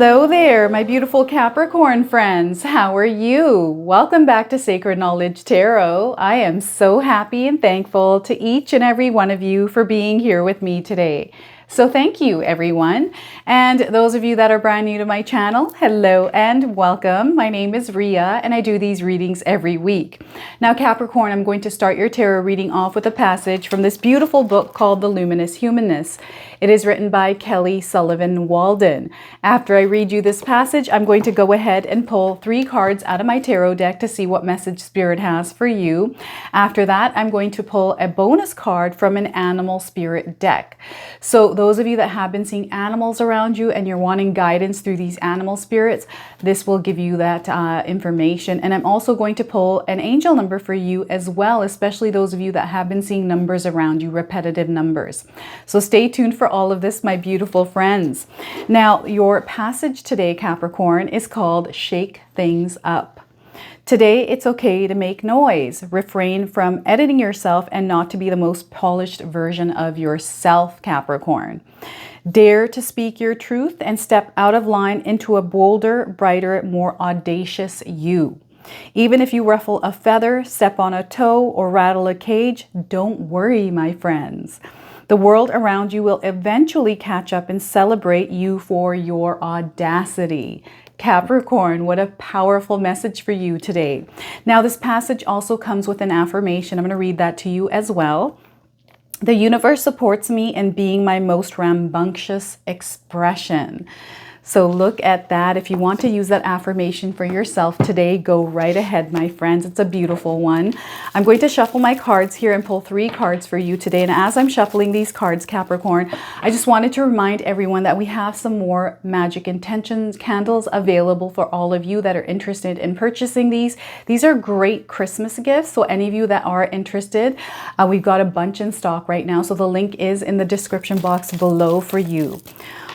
Hello there, my beautiful Capricorn friends. How are you? Welcome back to Sacred Knowledge Tarot. I am so happy and thankful to each and every one of you for being here with me today. So thank you, everyone. And those of you that are brand new to my channel, hello and welcome. My name is Ria and I do these readings every week. Now, Capricorn, I'm going to start your tarot reading off with a passage from this beautiful book called The Luminous Humanness. It is written by Kelly Sullivan Walden. After I read you this passage, I'm going to go ahead and pull 3 cards out of my tarot deck to see what message Spirit has for you. After that, I'm going to pull a bonus card from an animal spirit deck. So those of you that have been seeing animals around you and you're wanting guidance through these animal spirits, this will give you that information. And I'm also going to pull an angel number for you as well, especially those of you that have been seeing numbers around you, repetitive numbers. So stay tuned for all of this, my beautiful friends. Now, your passage today, Capricorn, is called Shake Things Up. Today, it's okay to make noise. Refrain from editing yourself and not to be the most polished version of yourself, Capricorn. Dare to speak your truth and step out of line into a bolder, brighter, more audacious you. Even if you ruffle a feather, step on a toe, or rattle a cage, don't worry, my friends. The world around you will eventually catch up and celebrate you for your audacity. Capricorn, what a powerful message for you today. Now, this passage also comes with an affirmation. I'm going to read that to you as well. The universe supports me in being my most rambunctious expression. So look at that. If you want to use that affirmation for yourself today, go right ahead, my friends. It's a beautiful one. I'm going to shuffle my cards here and pull 3 cards for you today. And as I'm shuffling these cards, Capricorn, I just wanted to remind everyone that we have some more Magic Intentions candles available for all of you that are interested in purchasing these. These are great Christmas gifts. So any of you that are interested, we've got a bunch in stock right now. So the link is in the description box below for you.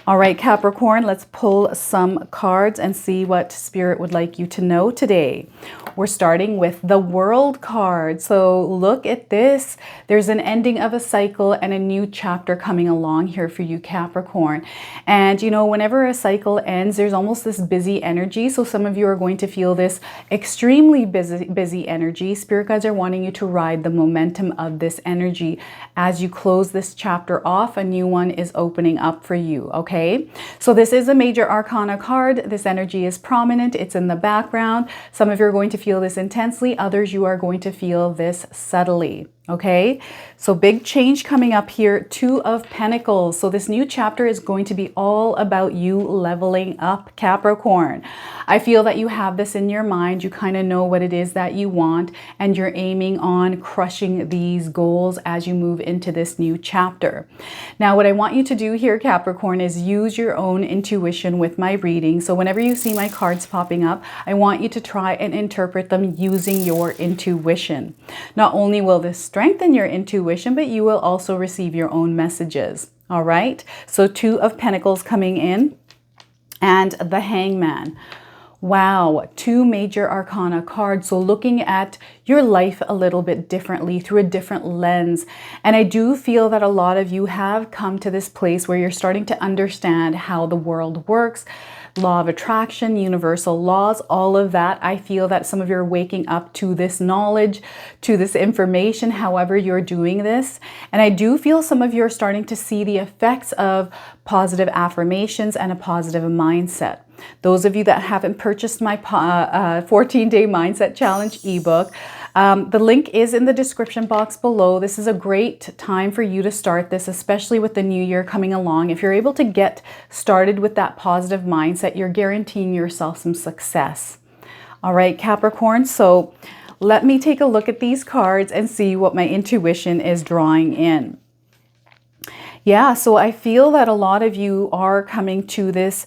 All right, Capricorn, let's pull some cards and see what Spirit would like you to know today. We're starting with the World card. So look at this. There's an ending of a cycle and a new chapter coming along here for you, Capricorn. And you know, whenever a cycle ends, there's almost this busy energy. So some of you are going to feel this extremely busy energy. Spirit guides are wanting you to ride the momentum of this energy. As you close this chapter off, a new one is opening up for you, okay? So this is a major arcana card. This energy is prominent. It's in the background. Some of you are going to feel this intensely. Others, you are going to feel this subtly. Okay, so big change coming up here. 2 of Pentacles. So this new chapter is going to be all about you leveling up, Capricorn. I feel that you have this in your mind. You kind of know what it is that you want, and you're aiming on crushing these goals as you move into this new chapter. Now, what I want you to do here, Capricorn, is use your own intuition with my reading. So whenever you see my cards popping up, I want you to try and interpret them using your intuition. Not only will this strengthen your intuition, but you will also receive your own messages. All right. So 2 of Pentacles coming in and the Hangman. Wow, 2 major arcana cards. So looking at your life a little bit differently through a different lens. And I do feel that a lot of you have come to this place where you're starting to understand how the world works. Law of attraction, universal laws, all of that. I feel that some of you are waking up to this knowledge, to this information, however you're doing this. And I do feel some of you are starting to see the effects of positive affirmations and a positive mindset. Those of you that haven't purchased my 14-day mindset challenge ebook, the link is in the description box below. This is a great time for you to start this, especially with the new year coming along. If you're able to get started with that positive mindset, you're guaranteeing yourself some success. All right, Capricorn. So let me take a look at these cards and see what my intuition is drawing in. Yeah, so I feel that a lot of you are coming to this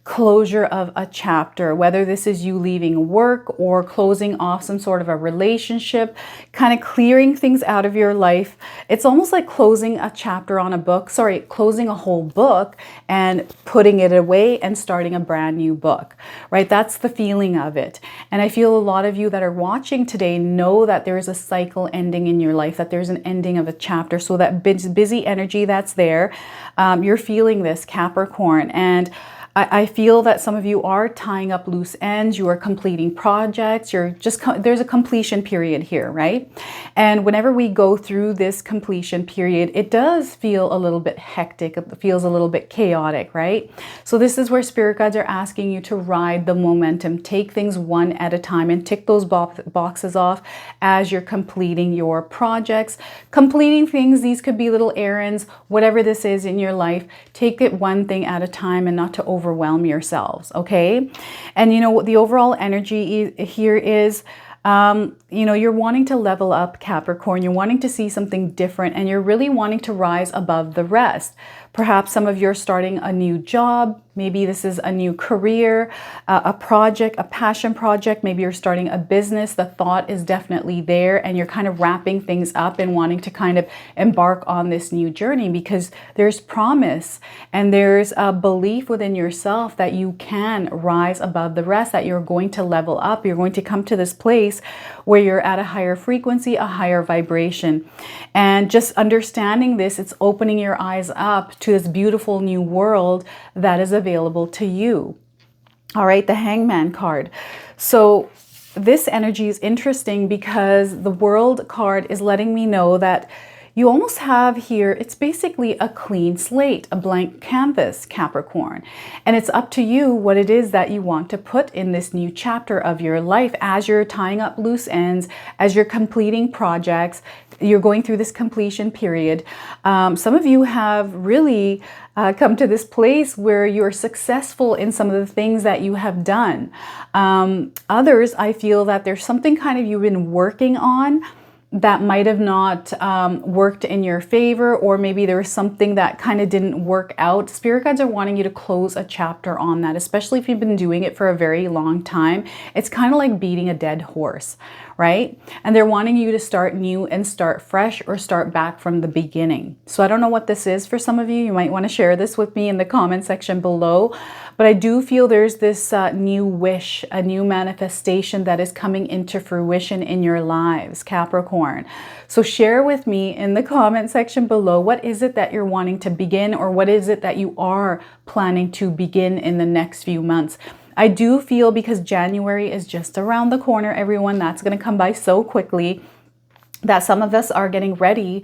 closure of a chapter, whether this is you leaving work or closing off some sort of a relationship, kind of clearing things out of your life. It's almost like closing a chapter on a book, closing a whole book and putting it away and starting a brand new book, right? That's the feeling of it. And I feel a lot of you that are watching today know that there is a cycle ending in your life, that there's an ending of a chapter. So that busy energy that's there, you're feeling this, Capricorn. And I feel that some of you are tying up loose ends, you are completing projects, there's a completion period here, right? And whenever we go through this completion period, it does feel a little bit hectic, it feels a little bit chaotic, right? So this is where spirit guides are asking you to ride the momentum, take things one at a time and tick those boxes off as you're completing your projects, completing things. These could be little errands, whatever this is in your life. Take it one thing at a time and not to overwhelm yourselves, okay? And you know what the overall energy here is, you know, you're wanting to level up, Capricorn. You're wanting to see something different, and you're really wanting to rise above the rest. Perhaps some of you are starting a new job. Maybe this is a new career, a project, a passion project. Maybe you're starting a business. The thought is definitely there, and you're kind of wrapping things up and wanting to kind of embark on this new journey because there's promise and there's a belief within yourself that you can rise above the rest, that you're going to level up. You're going to come to this place where you're at a higher frequency, a higher vibration. And just understanding this, it's opening your eyes up to this beautiful new world that is available to you. All right, the Hangman card. So this energy is interesting because the World card is letting me know that you almost have here, it's basically a clean slate, a blank canvas, Capricorn. And it's up to you what it is that you want to put in this new chapter of your life as you're tying up loose ends, as you're completing projects, you're going through this completion period. Some of you have really come to this place where you're successful in some of the things that you have done. Others, I feel that there's something kind of you've been working on that might have not worked in your favor, or maybe there was something that kind of didn't work out. Spirit guides are wanting you to close a chapter on that, especially if you've been doing it for a very long time. It's kind of like beating a dead horse, right? And they're wanting you to start new and start fresh or start back from the beginning. So I don't know what this is for some of you. You might want to share this with me in the comment section below. But I do feel there's this new wish, a new manifestation that is coming into fruition in your lives, Capricorn. So share with me in the comment section below, what is it that you're wanting to begin, or what is it that you are planning to begin in the next few months? I do feel, because January is just around the corner, everyone, that's going to come by so quickly, that some of us are getting ready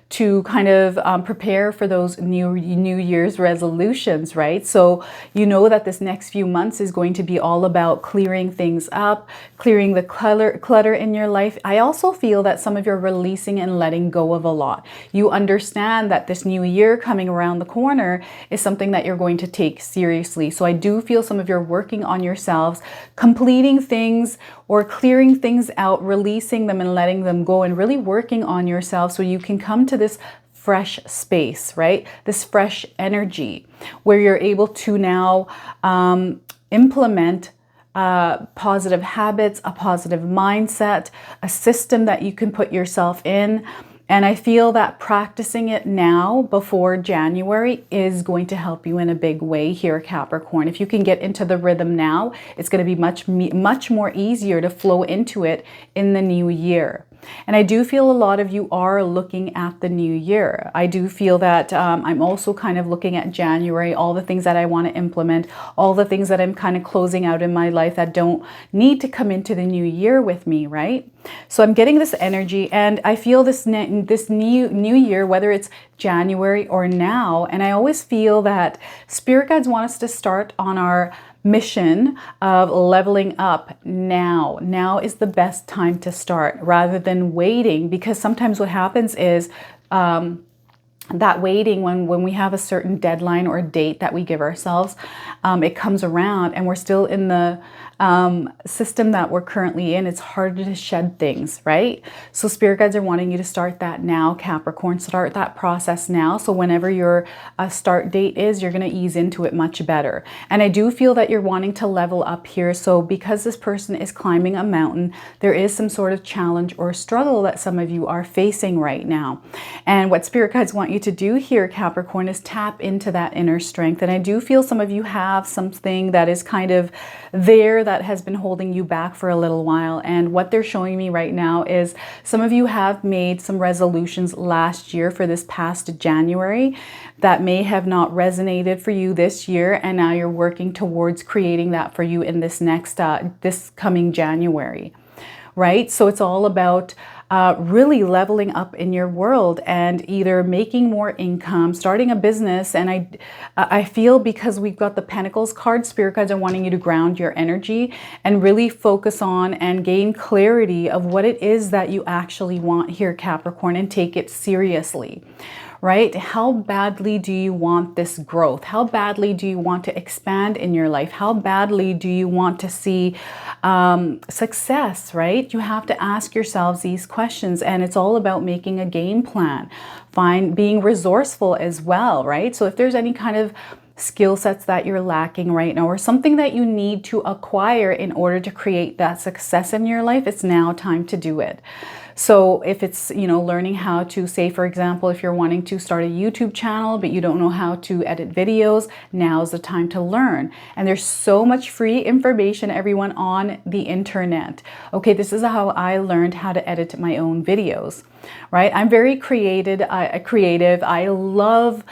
to kind of prepare for those New Year's resolutions, right? So you know that this next few months is going to be all about clearing things up, clearing the clutter in your life. I also feel that some of you are releasing and letting go of a lot. You understand that this new year coming around the corner is something that you're going to take seriously. So I do feel some of you are working on yourselves, completing things or clearing things out, releasing them and letting them go, and really working on yourself so you can come to this fresh space, right? This fresh energy where you're able to now implement positive habits, a positive mindset, a system that you can put yourself in. And I feel that practicing it now before January is going to help you in a big way here, Capricorn. If you can get into the rhythm now, it's going to be much more easier to flow into it in the new year. And I do feel a lot of you are looking at the new year. I do feel that I'm also kind of looking at January, all the things that I want to implement, all the things that I'm kind of closing out in my life that don't need to come into the new year with me, right? So I'm getting this energy, and I feel this new year, whether it's January or now, and I always feel that spirit guides want us to start on our mission of leveling up now. Now is the best time to start rather than waiting, because sometimes what happens is that waiting, when we have a certain deadline or date that we give ourselves, it comes around and we're still in the system that we're currently in. It's harder to shed things, right? So spirit guides are wanting you to start that now, Capricorn. Start that process now. So whenever your start date is, you're going to ease into it much better. And I do feel that you're wanting to level up here. So because this person is climbing a mountain, there is some sort of challenge or struggle that some of you are facing right now. And what spirit guides want you you to do here, Capricorn, is tap into that inner strength. And I do feel some of you have something that is kind of there that has been holding you back for a little while. And what they're showing me right now is some of you have made some resolutions last year for this past January that may have not resonated for you this year. And now you're working towards creating that for you in this next, this coming January, right? So it's all about really leveling up in your world and either making more income, starting a business. And I feel because we've got the Pentacles card, Spirit guides are wanting you to ground your energy and really focus on and gain clarity of what it is that you actually want here, Capricorn, and take it seriously. Right? How badly do you want this growth? How badly do you want to expand in your life? How badly do you want to see success, right? You have to ask yourselves these questions, and it's all about making a game plan. Being resourceful as well, right? So if there's any kind of skill sets that you're lacking right now or something that you need to acquire in order to create that success in your life, it's now time to do it. So if it's, you know, learning how to, say, for example, if you're wanting to start a YouTube channel, but you don't know how to edit videos, now's the time to learn. And there's so much free information, everyone, on the internet. Okay, this is how I learned how to edit my own videos, right? I'm very creative. I love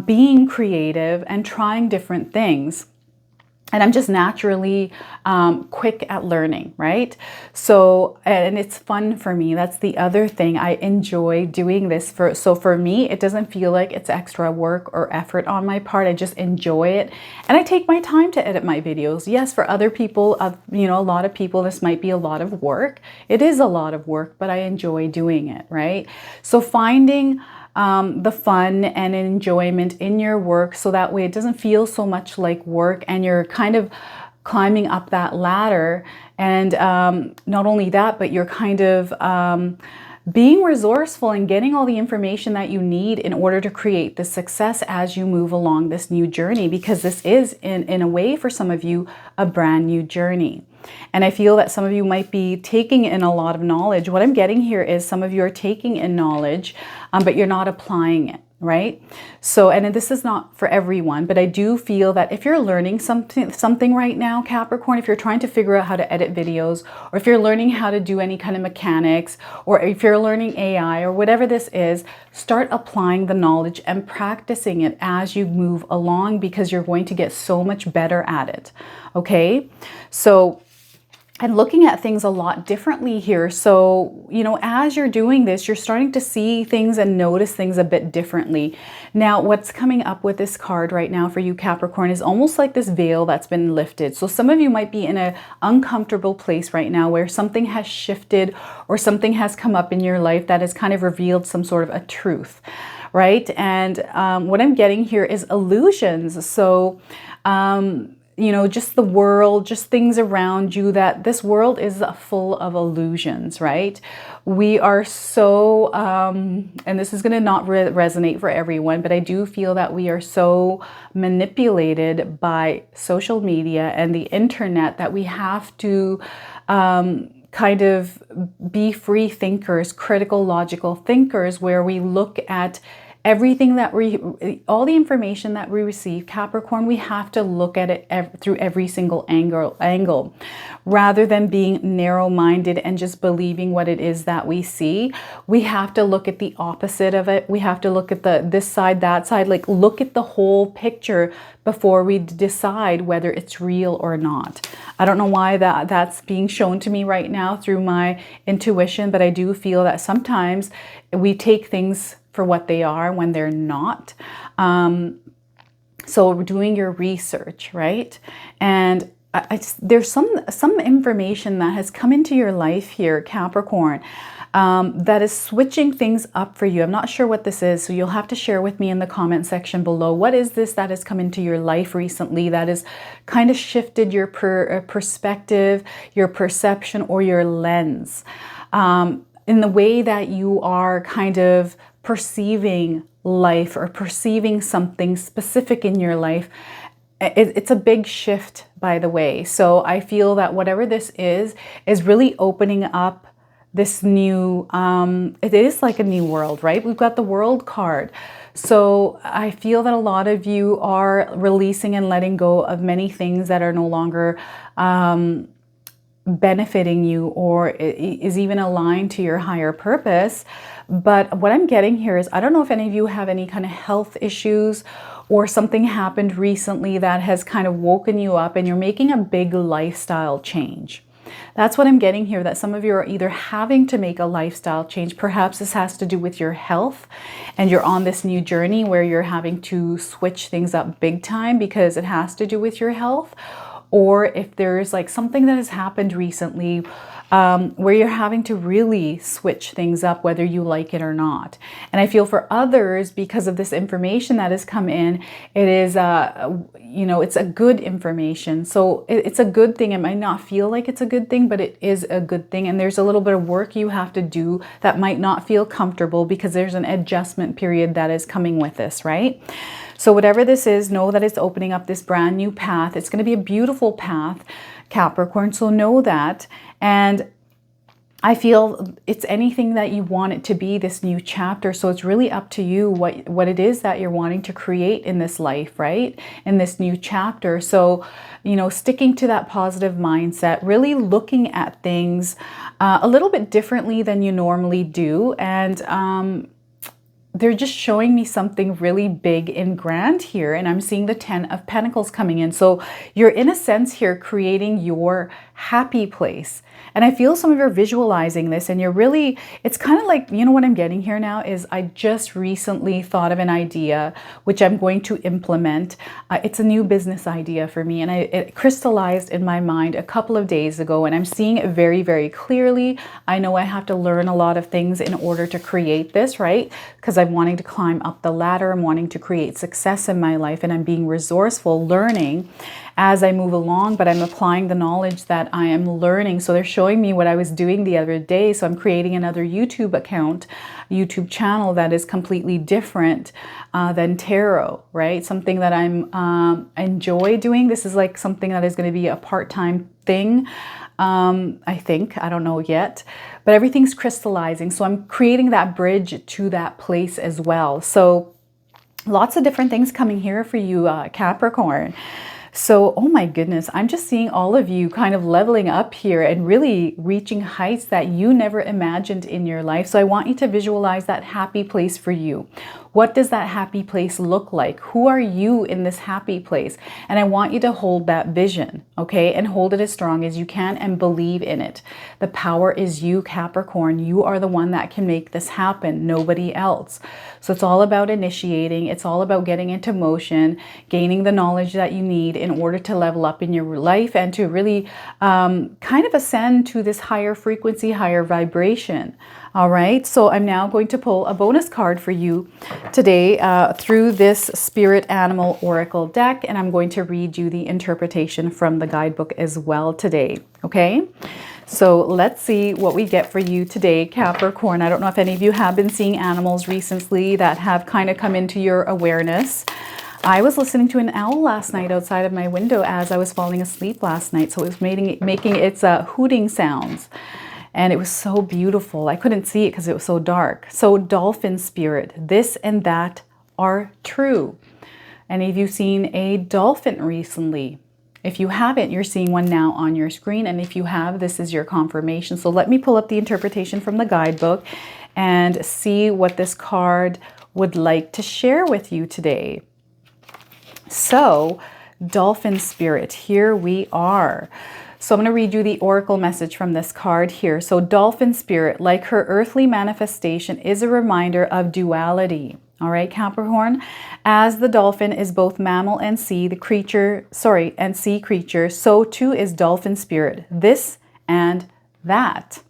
being creative and trying different things. And I'm just naturally quick at learning, right? So, and it's fun for me. That's the other thing. I enjoy doing this. So for me, it doesn't feel like it's extra work or effort on my part. I just enjoy it. And I take my time to edit my videos. Yes, for other people, you know, a lot of people, this might be a lot of work. It is a lot of work, but I enjoy doing it, right? So finding the fun and enjoyment in your work, so that way it doesn't feel so much like work and you're kind of climbing up that ladder. And not only that, but you're kind of being resourceful and getting all the information that you need in order to create the success as you move along this new journey, because this is in a way for some of you a brand new journey. And I feel that some of you might be taking in a lot of knowledge. What I'm getting here is some of you are taking in knowledge, but you're not applying it, right? So, and this is not for everyone, but I do feel that if you're learning something right now, Capricorn, if you're trying to figure out how to edit videos, or if you're learning how to do any kind of mechanics, or if you're learning AI or whatever this is, start applying the knowledge and practicing it as you move along, because you're going to get so much better at it. Okay? So, and looking at things a lot differently here. So, you know, as you're doing this, you're starting to see things and notice things a bit differently. Now, what's coming up with this card right now for you, Capricorn, is almost like this veil that's been lifted. So some of you might be in an uncomfortable place right now where something has shifted or something has come up in your life that has kind of revealed some sort of a truth, right? And what I'm getting here is illusions. So, you know, just the world, just things around you, that this world is full of illusions, right? We are so, and this is going to not resonate for everyone, but I do feel that we are so manipulated by social media and the internet that we have to kind of be free thinkers, critical, logical thinkers, where we look at everything that all the information that we receive, Capricorn, we have to look at it through every single angle, rather than being narrow-minded and just believing what it is that we see. We have to look at the opposite of it. We have to look at this side, that side, like look at the whole picture before we decide whether it's real or not. I don't know why that's being shown to me right now through my intuition, but I do feel that sometimes we take things for what they are when they're not. So doing your research, right? And there's some information that has come into your life here, Capricorn, that is switching things up for you. I'm not sure what this is, so you'll have to share with me in the comment section below. What is this that has come into your life recently that has kind of shifted your perspective, your perception, or your lens in the way that you are kind of perceiving life or perceiving something specific in your life? It's a big shift, by the way. So I feel that whatever this is really opening up this new, it is like a new world, right? We've got the World card. So I feel that a lot of you are releasing and letting go of many things that are no longer benefiting you or is even aligned to your higher purpose. But what I'm getting here is, I don't know if any of you have any kind of health issues or something happened recently that has kind of woken you up and you're making a big lifestyle change. That's what I'm getting here, that some of you are either having to make a lifestyle change. Perhaps this has to do with your health and you're on this new journey where you're having to switch things up big time because it has to do with your health. Or if there's like something that has happened recently where you're having to really switch things up, whether you like it or not. And I feel for others, because of this information that has come in, it is, you know, it's a good information. So it's a good thing. It might not feel like it's a good thing, but it is a good thing. And there's a little bit of work you have to do that might not feel comfortable because there's an adjustment period that is coming with this, right? So whatever this is, know that it's opening up this brand new path. It's going to be a beautiful path, Capricorn. So know that. And I feel it's anything that you want it to be, this new chapter. So it's really up to you what it is that you're wanting to create in this life, right? In this new chapter. So, you know, sticking to that positive mindset, really looking at things a little bit differently than you normally do. And they're just showing me something really big and grand here. And I'm seeing the 10 of Pentacles coming in. So you're in a sense here creating your happy place. And I feel some of you are visualizing this and you're really, it's kind of like, you know what I'm getting here now is I just recently thought of an idea, which I'm going to implement. It's a new business idea for me. And it crystallized in my mind a couple of days ago and I'm seeing it very, very clearly. I know I have to learn a lot of things in order to create this, right? Because I'm wanting to climb up the ladder. I'm wanting to create success in my life and I'm being resourceful, learning as I move along, but I'm applying the knowledge that I am learning. So they're showing me what I was doing the other day. So I'm creating another YouTube account, YouTube channel that is completely different than tarot, right? Something that I'm enjoy doing. This is like something that is going to be a part-time thing. I think, I don't know yet, but everything's crystallizing. So I'm creating that bridge to that place as well. So lots of different things coming here for you, Capricorn. So, oh my goodness, I'm just seeing all of you kind of leveling up here and really reaching heights that you never imagined in your life. So I want you to visualize that happy place for you. What does that happy place look like? Who are you in this happy place? And I want you to hold that vision, okay? And hold it as strong as you can and believe in it. The power is you, Capricorn. You are the one that can make this happen, nobody else. So it's all about initiating. It's all about getting into motion, gaining the knowledge that you need in order to level up in your life and to really kind of ascend to this higher frequency, higher vibration. All right, so I'm now going to pull a bonus card for you today through this Spirit Animal Oracle deck, and I'm going to read you the interpretation from the guidebook as well today, okay? So let's see what we get for you today, Capricorn. I don't know if any of you have been seeing animals recently that have kind of come into your awareness. I was listening to an owl last night outside of my window as I was falling asleep last night, so it was making its hooting sounds. And it was so beautiful. I couldn't see it because it was so dark. So dolphin spirit, this and that are true. Any of you seen a dolphin recently? If you haven't, you're seeing one now on your screen. And if you have, this is your confirmation. So let me pull up the interpretation from the guidebook and see what this card would like to share with you today. So dolphin spirit, here we are. So I'm going to read you the oracle message from this card here. So dolphin spirit, like her earthly manifestation, is a reminder of duality. All right, Capricorn, as the dolphin is both mammal and sea creature, so too is dolphin spirit, this and that.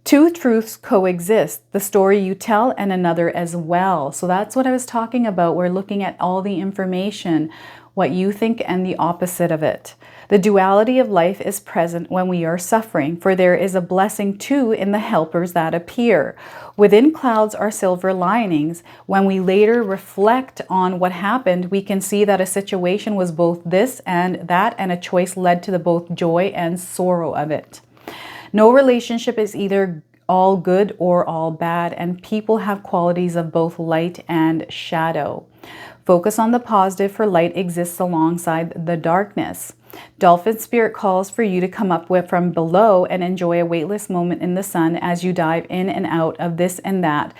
Two truths coexist, the story you tell and another as well. So that's what I was talking about. We're looking at all the information, what you think and the opposite of it. The duality of life is present when we are suffering, for there is a blessing too in the helpers that appear. Within clouds are silver linings. When we later reflect on what happened, we can see that a situation was both this and that, and a choice led to the both joy and sorrow of it. No relationship is either all good or all bad, and people have qualities of both light and shadow. Focus on the positive, for light exists alongside the darkness. Dolphin spirit calls for you to come up from below and enjoy a weightless moment in the sun as you dive in and out of this and that,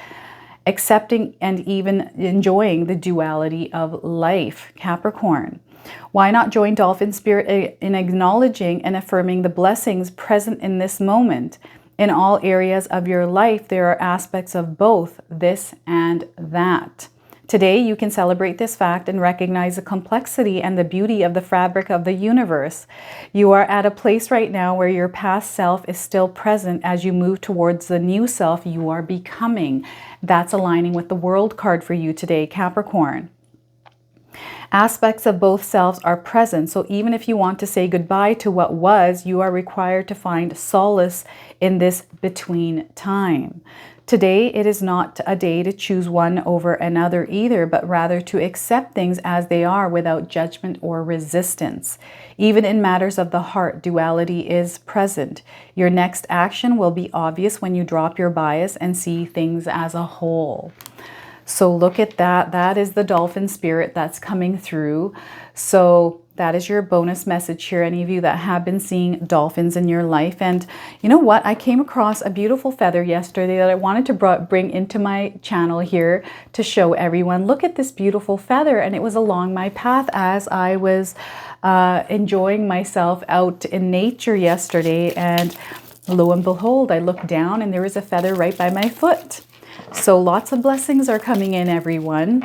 accepting and even enjoying the duality of life, Capricorn. Why not join Dolphin Spirit in acknowledging and affirming the blessings present in this moment? In all areas of your life, there are aspects of both this and that. Today, you can celebrate this fact and recognize the complexity and the beauty of the fabric of the universe. You are at a place right now where your past self is still present as you move towards the new self you are becoming. That's aligning with the World card for you today, Capricorn. Aspects of both selves are present, so even if you want to say goodbye to what was, you are required to find solace in this between time. Today, it is not a day to choose one over another either, but rather to accept things as they are without judgment or resistance. Even in matters of the heart, duality is present. Your next action will be obvious when you drop your bias and see things as a whole. So look at that. That is the Dolphin Spirit that's coming through. So that is your bonus message here, any of you that have been seeing dolphins in your life. And you know what? I came across a beautiful feather yesterday that I wanted to bring into my channel here to show everyone. Look at this beautiful feather. And it was along my path as I was enjoying myself out in nature yesterday. And lo and behold, I looked down and there was a feather right by my foot. So lots of blessings are coming in, everyone.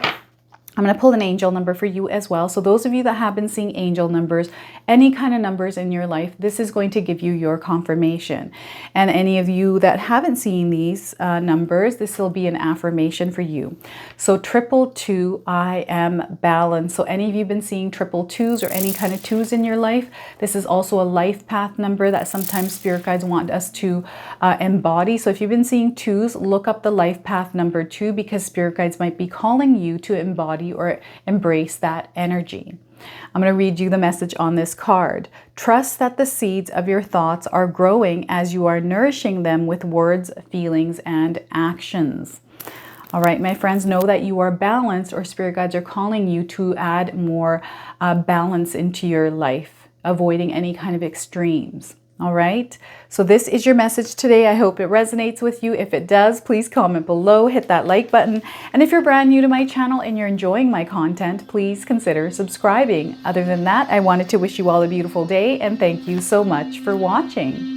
I'm going to pull an angel number for you as well. So those of you that have been seeing angel numbers, any kind of numbers in your life, this is going to give you your confirmation. And any of you that haven't seen these numbers, this will be an affirmation for you. So 222, I am balanced. So any of you have been seeing 222s or any kind of twos in your life, this is also a life path number that sometimes spirit guides want us to embody. So if you've been seeing twos, look up the life path number 2, because spirit guides might be calling you to embody or embrace that energy. I'm going to read you the message on this card. Trust that the seeds of your thoughts are growing as you are nourishing them with words, feelings, and actions. All right, my friends, know that you are balanced, or spirit guides are calling you to add more balance into your life, avoiding any kind of extremes. All right, so this is your message today. I hope it resonates with you. If it does, please comment below, hit that like button. And if you're brand new to my channel and you're enjoying my content, please consider subscribing. Other than that, I wanted to wish you all a beautiful day and thank you so much for watching.